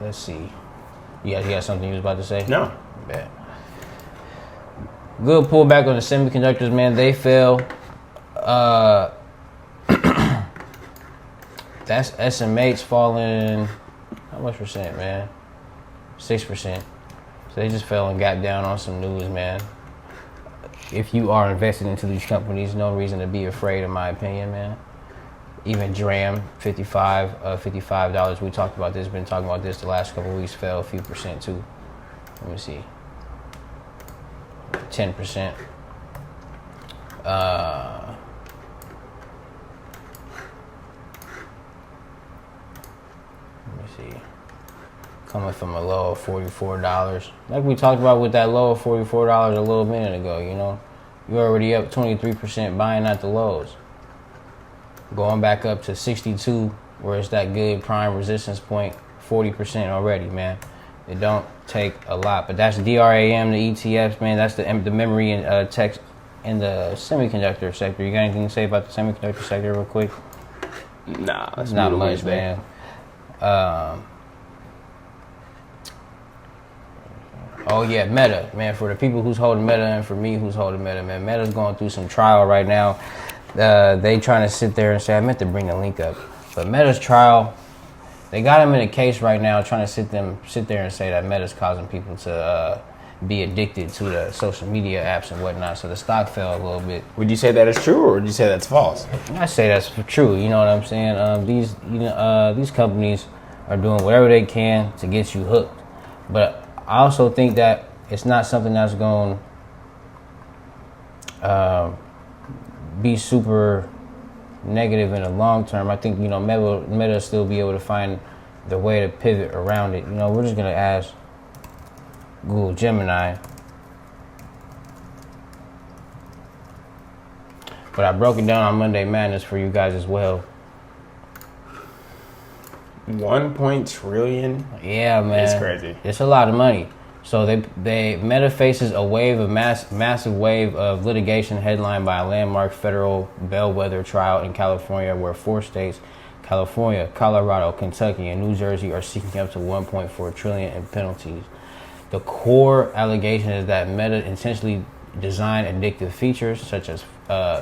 let's see. You got something you was about to say? No. Bad. Good pullback on the semiconductors, man. They fell. That's SMH's falling. How much percent, man? 6%. So they just fell and got down on some news, man. If you are invested into these companies, no reason to be afraid, in my opinion, man. Even DRAM, $55. We talked about this. Been talking about this the last couple of weeks. Fell a few percent too. Let me see. 10%. Let me see. Coming from a low of $44. Like we talked about with that low of $44 a little minute ago, you know. You're already up 23% buying at the lows. Going back up to 62, where it's that good prime resistance point, 40% already, man. It don't take a lot, but that's DRAM, the ETFs, man. That's the memory and text in the semiconductor sector. You got anything to say about the semiconductor sector real quick? Nah, it's not much, man. Oh yeah, Meta, man. For the people who's holding Meta and for me who's holding Meta, man. Meta's going through some trial right now. They trying to sit there and say, I meant to bring the link up, but Meta's trial, they got them in a case right now trying to sit there and say that Meta's causing people to be addicted to the social media apps and whatnot. So the stock fell a little bit. Would you say that is true, or would you say that's false? I say that's true. You know what I'm saying? These companies are doing whatever they can to get you hooked, but I also think that it's not something that's going to be super negative in the long term. I think, you know, Meta still be able to find the way to pivot around it. You know, we're just going to ask Google Gemini. But I broke it down on Monday Madness for you guys as well. 1 trillion? Yeah, man. It's crazy. It's a lot of money. So Meta faces a massive wave of litigation headlined by a landmark federal bellwether trial in California, where 4 states, California, Colorado, Kentucky, and New Jersey, are seeking up to $1.4 trillion in penalties. The core allegation is that Meta intentionally designed addictive features such as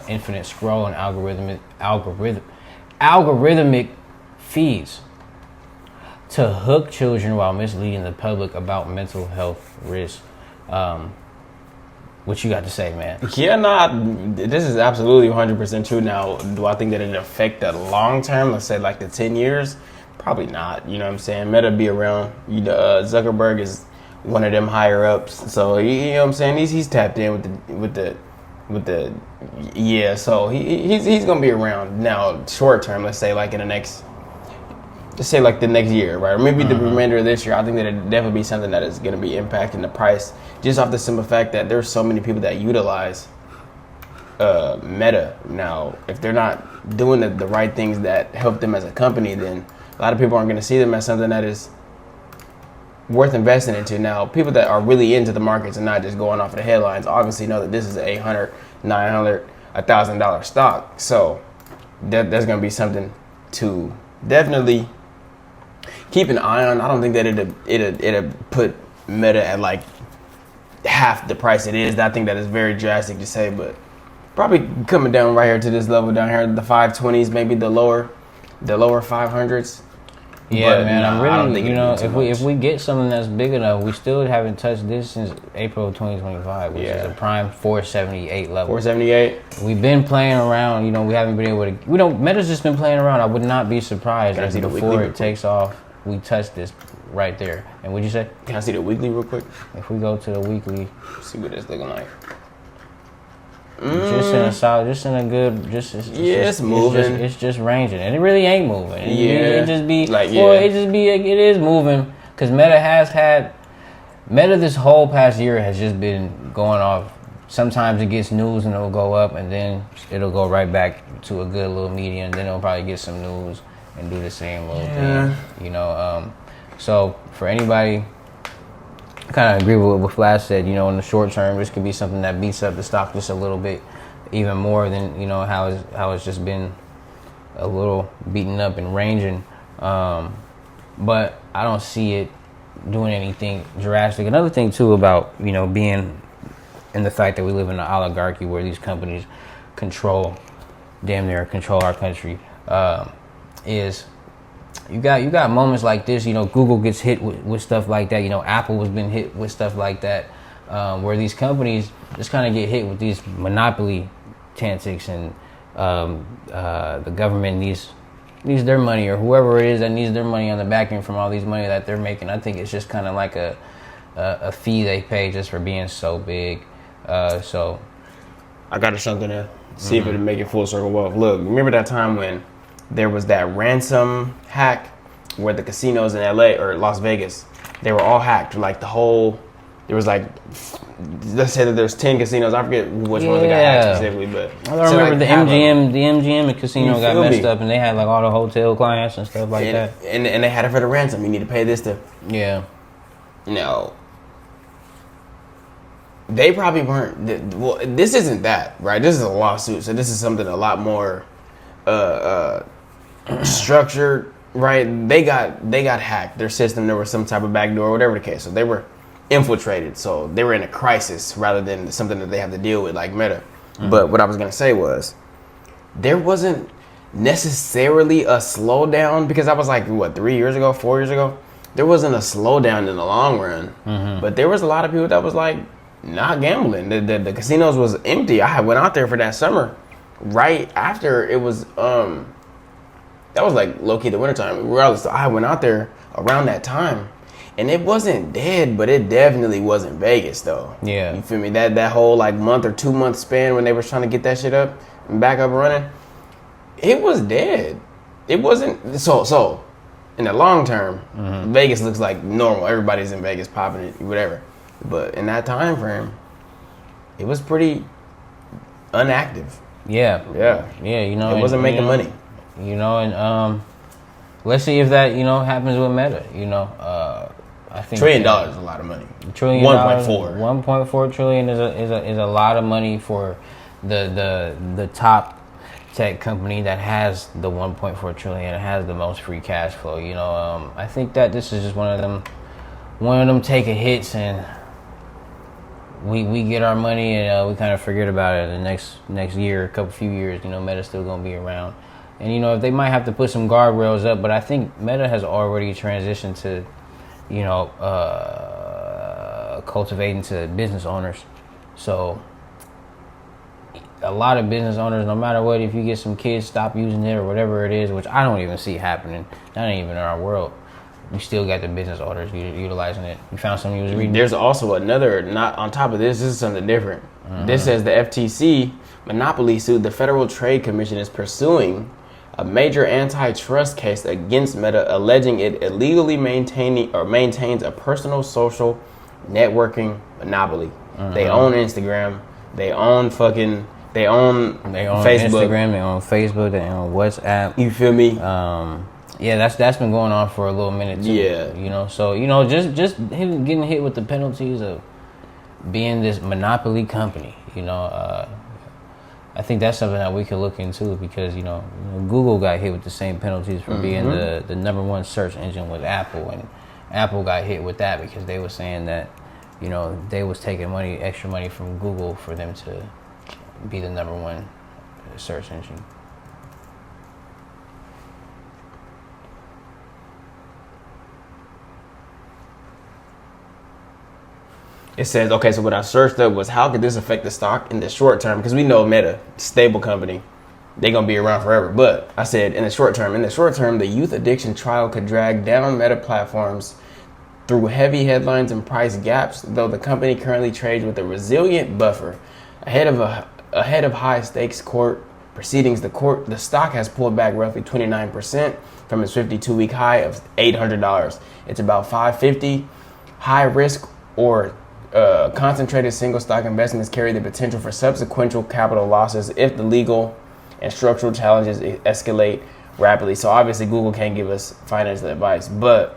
infinite scroll and algorithmic feeds to hook children while misleading the public about mental health risks. What you got to say, man? Yeah, this is absolutely 100% true. Now, do I think that it affect the long term? Let's say like the 10 years? Probably not. You know what I'm saying? Meta be around. Zuckerberg is one of them higher ups. So, you know what I'm saying? He's tapped in with the yeah. So he's gonna be around. Now, short term, let's say like in the next, let's say like the next year, right? Or maybe the remainder of this year. I think that it'd definitely be something that is going to be impacting the price, just off the simple fact that there's so many people that utilize Meta. Now, if they're not doing the right things that help them as a company, then a lot of people aren't going to see them as something that is worth investing into. Now, people that are really into the markets and not just going off of the headlines obviously know that this is a $800, $900, $1,000 stock. So that's going to be something to definitely keep an eye on. I don't think that it'd put Meta at like half the price it is. I think that is very drastic to say, but probably coming down right here to this level down here, the 520s, maybe the lower 500s. Yeah, but man, I'm really, I don't think if we get something that's big enough, we still haven't touched this since April of 2025, which is a prime 478 level. 478. We've been playing around, you know, we haven't been able to, Meta's just been playing around. I would not be surprised if before it takes off, we touch this right there. And what'd you say? Can I see the weekly real quick? If we go to the weekly, see what it's looking like. Just in a solid, it's moving. It's just ranging, and it really ain't moving. It is moving because Meta this whole past year has just been going off. Sometimes it gets news and it'll go up, and then it'll go right back to a good little median. Then it'll probably get some news and do the same little thing, you know. So for anybody, I kind of agree with what Flash said. You know, in the short term, this could be something that beats up the stock just a little bit, even more than, you know, how it's just been a little beaten up and ranging. But I don't see it doing anything drastic. Another thing too about being in the fact that we live in an oligarchy where these companies damn near control our country, is you got moments like this. Google gets hit with stuff like that. Apple has been hit with stuff like that, where these companies just kind of get hit with these monopoly tactics, and the government needs their money, or whoever it is that needs their money on the back end from all these money that they're making. I think it's just kind of like a fee they pay just for being so big. So I got something to see if it'll make it full circle. Well, look, remember that time when there was that ransom hack where the casinos in LA or Las Vegas, they were all hacked. Like there was like, let's say that there's 10 casinos. I forget which ones got hacked specifically, but I remember the MGM casino got messed up, and they had like all the hotel clients and stuff like that. And they had it for the ransom. You need to pay this to. Yeah. No. They probably weren't. Well, this isn't that, right? This is a lawsuit, so this is something a lot more structured, right? They got hacked. Their system, there was some type of backdoor, whatever the case. So they were infiltrated. So they were in a crisis rather than something that they have to deal with like Meta. Mm-hmm. But what I was gonna say was, there wasn't necessarily a slowdown, because I was like, 4 years ago? There wasn't a slowdown in the long run. Mm-hmm. But there was a lot of people that was like, not gambling. The casinos was empty. I went out there for that summer, right after it was that was like low key the wintertime. Regardless, I went out there around that time, and it wasn't dead, but it definitely wasn't Vegas though. Yeah, you feel me? That whole like month or 2 month span when they were trying to get that shit up and back up and running, it was dead. It wasn't so. In the long term, Vegas looks like normal. Everybody's in Vegas popping it, whatever. But in that time frame, it was pretty unactive. Yeah. It wasn't making money. And let's see if that happens with Meta. I think $1 trillion is a lot of money. $1.4. 1.4 trillion is a lot of money for the top tech company that has the 1.4 trillion and has the most free cash flow. I think that this is just one of them taking hits, and we get our money, and we kind of forget about it. The next year, few years, Meta's still gonna be around, and if they might have to put some guardrails up, but I think Meta has already transitioned to, cultivating to business owners. So a lot of business owners, no matter what, if you get some kids stop using it or whatever it is, which I don't even see happening, not even in our world, you still got the business owners utilizing it. You found something you was reading? There's also another, not on top of this is something different. This says the FTC monopoly suit. The Federal Trade Commission is pursuing a major antitrust case against Meta, alleging it illegally maintains a personal social networking monopoly. They own Instagram. They own Facebook. Instagram, they own Facebook, they own WhatsApp. You feel me? Yeah, that's been going on for a little minute too. Yeah. So just getting hit with the penalties of being this monopoly company. I think that's something that we could look into, because Google got hit with the same penalties for being the number one search engine with Apple, and Apple got hit with that because they were saying that they was taking extra money from Google for them to be the number one search engine. It says, okay, so what I searched up was, how could this affect the stock in the short term? Because we know Meta, stable company, they're going to be around forever. But I said, in the short term, the youth addiction trial could drag down Meta platforms through heavy headlines and price gaps, though the company currently trades with a resilient buffer. Ahead of high stakes court proceedings, the stock has pulled back roughly 29% from its 52-week high of $800. It's about $550. High risk or concentrated single stock investments carry the potential for subsequent capital losses if the legal and structural challenges escalate rapidly. So obviously Google can't give us financial advice, but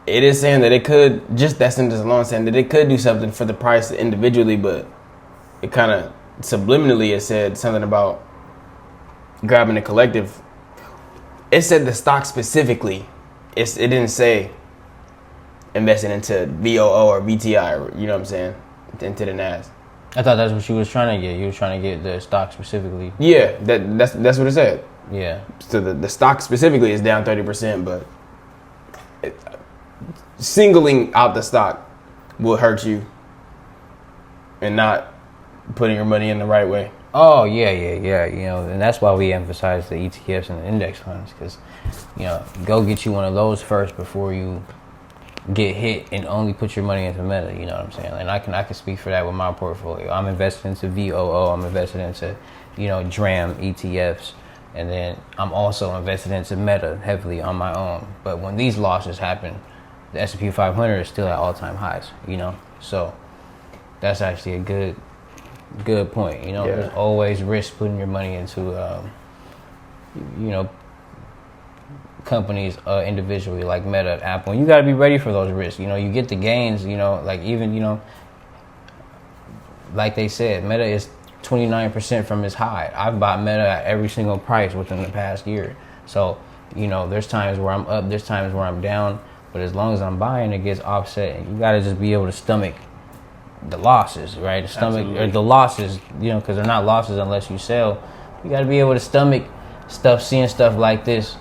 it is saying that it could, just that sentence alone saying that it could do something for the price individually, but it kind of subliminally it said something about grabbing the collective. It said the stock specifically it didn't say investing into VOO or VTI, or, you know what I'm saying, into the NAS. I thought that's what you was trying to get. You was trying to get the stock specifically. Yeah, that's what it said. Yeah. So the stock specifically is down 30%, but singling out the stock will hurt you and not putting your money in the right way. Oh, yeah. You know, and that's why we emphasize the ETFs and the index funds, because, you know, go get you one of those first before you get hit and only put your money into Meta. You know what I'm saying? And I can speak for that with my portfolio. I'm invested into VOO. I'm invested into, you know, DRAM ETFs. And then I'm also invested into Meta heavily on my own. But when these losses happen, the S&P 500 is still at all-time highs, you know? So that's actually a good point, you know? Yeah. There's always risk putting your money into, you know, companies individually, like Meta, Apple. And you got to be ready for those risks. You know, you get the gains, you know, like even, you know, like they said, Meta is 29% from its high. I've bought Meta at every single price within the past year. So, you know, there's times where I'm up, there's times where I'm down, but as long as I'm buying, it gets offset. And you got to just be able to stomach the losses, right? The losses, you know, because they're not losses unless you sell. You got to be able to stomach seeing stuff like this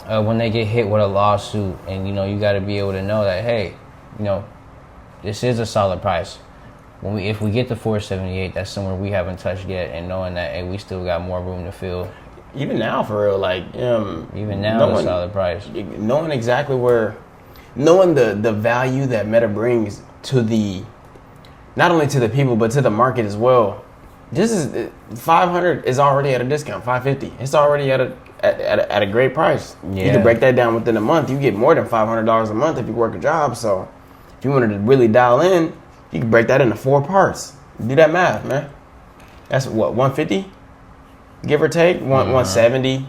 when they get hit with a lawsuit. And, you know, you got to be able to know that, hey, you know, this is a solid price. If we get to 478, that's somewhere we haven't touched yet, and knowing that, hey, we still got more room to fill. Even now, for real, like even now, it's a solid price. Knowing exactly knowing the value that Meta brings to not only to the people but to the market as well. This is 500 is already at a discount. 550, it's already at a great price. Yeah. You can break that down within a month. You get more than $500 a month if you work a job. So if you wanted to really dial in, you can break that into 4 parts. Do that math, man. That's what, 150, give or take. 170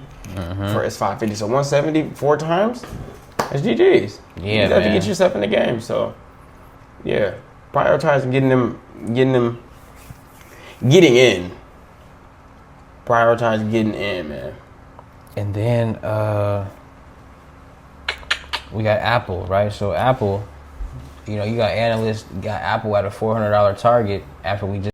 for it's 550. So 170 4 times. That's GG's. Yeah, you have to get yourself in the game. So yeah, prioritizing getting in. Prioritize getting in, man. And then we got Apple, right? So Apple, you know, you got analysts got Apple at a $400 target after we just